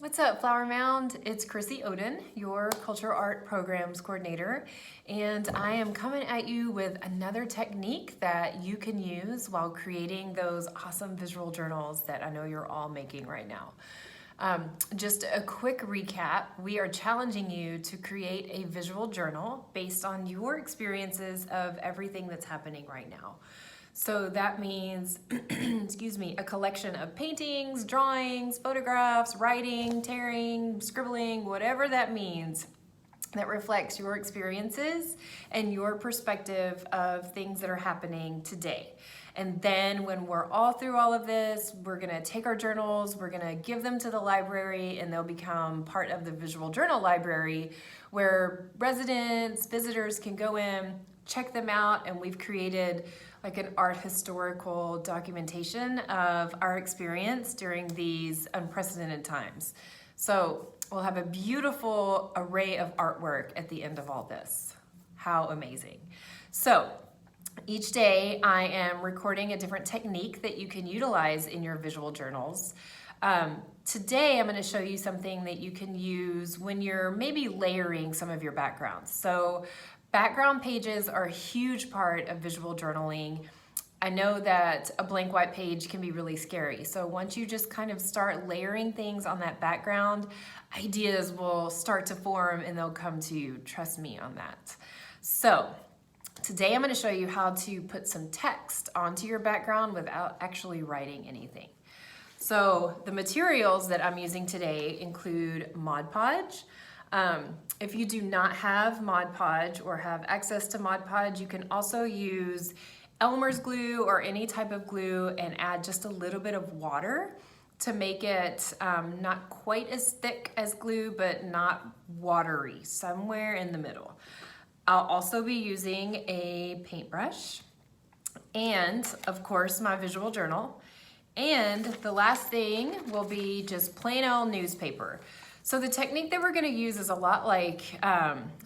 What's up, Flower Mound? It's Chrissy Oden, your Cultural Art Programs Coordinator, and I am coming at you with another technique that you can use while creating those awesome visual journals that I know you're all making right now. Just a quick recap, we are challenging you to create a visual journal based on your experiences of everything that's happening right now. So that means, excuse me, a collection of paintings, drawings, photographs, writing, tearing, scribbling, whatever that means, that reflects your experiences and your perspective of things that are happening today. And then when we're all through all of this, we're gonna take our journals, we're gonna give them to the library, and they'll become part of the visual journal library where residents, visitors can go in, check them out, and we've created like an art historical documentation of our experience during these unprecedented times. So we'll have a beautiful array of artwork at the end of all this. How amazing. So each day I am recording a different technique that you can utilize in your visual journals. Today I'm going to show you something that you can use when you're maybe layering some of your backgrounds. So background pages are a huge part of visual journaling. I know that a blank white page can be really scary. So once you just kind of start layering things on that background, ideas will start to form and they'll come to you. Trust me on that. So today I'm going to show you how to put some text onto your background without actually writing anything. So the materials that I'm using today include Mod Podge. If you do not have Mod Podge or have access to Mod Podge, you can also use Elmer's glue or any type of glue and add just a little bit of water to make it not quite as thick as glue, but not watery, somewhere in the middle. I'll also be using a paintbrush and, of course, my visual journal. And the last thing will be just plain old newspaper. So the technique that we're gonna use is a lot like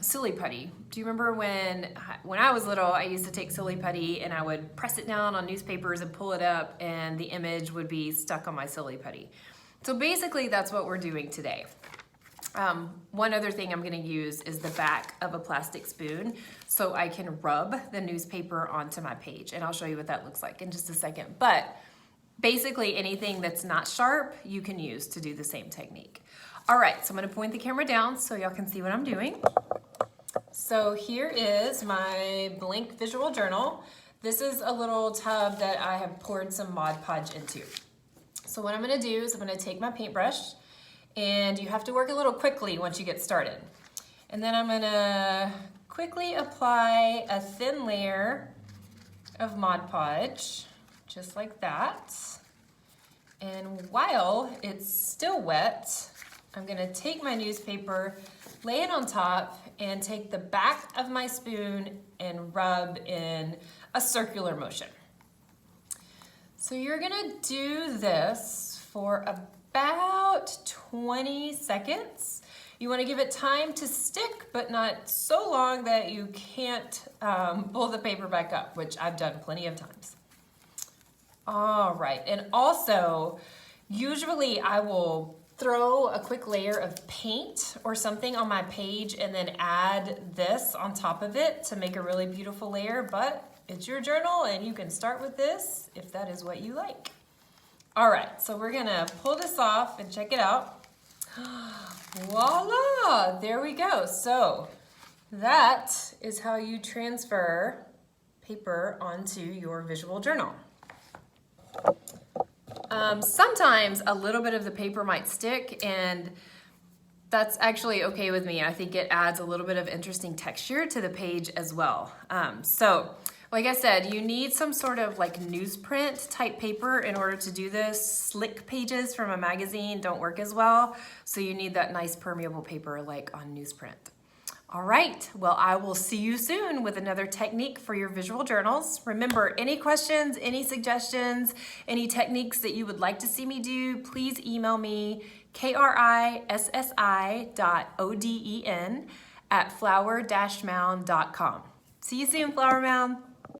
silly putty. Do you remember when I was little, I used to take silly putty and I would press it down on newspapers and pull it up and the image would be stuck on my silly putty. So basically that's what we're doing today. One other thing I'm gonna use is the back of a plastic spoon so I can rub the newspaper onto my page, and I'll show you what that looks like in just a second. But basically anything that's not sharp, you can use to do the same technique. All right, so I'm gonna point the camera down so y'all can see what I'm doing. So here is my blank visual journal. This is a little tub that I have poured some Mod Podge into. So what I'm gonna do is I'm gonna take my paintbrush, and you have to work a little quickly once you get started. And then I'm gonna quickly apply a thin layer of Mod Podge, just like that. And while it's still wet, I'm gonna take my newspaper, lay it on top, and take the back of my spoon and rub in a circular motion. So you're gonna do this for about 20 seconds. You wanna give it time to stick, but not so long that you can't pull the paper back up, which I've done plenty of times. All right, and also, usually I will throw a quick layer of paint or something on my page and then add this on top of it to make a really beautiful layer, but it's your journal and you can start with this if that is what you like. All right, so we're gonna pull this off and check it out. Voila, there we go. So that is how you transfer paper onto your visual journal. Sometimes a little bit of the paper might stick, and that's actually okay with me. I think it adds a little bit of interesting texture to the page as well. So like I said, you need some sort of like newsprint type paper in order to do this. Slick pages from a magazine don't work as well, so you need that nice permeable paper like on newsprint. All right, well, I will see you soon with another technique for your visual journals. Remember, any questions, any suggestions, any techniques that you would like to see me do, please email me, krissi.oden@flower-mound.com. See you soon, Flower Mound.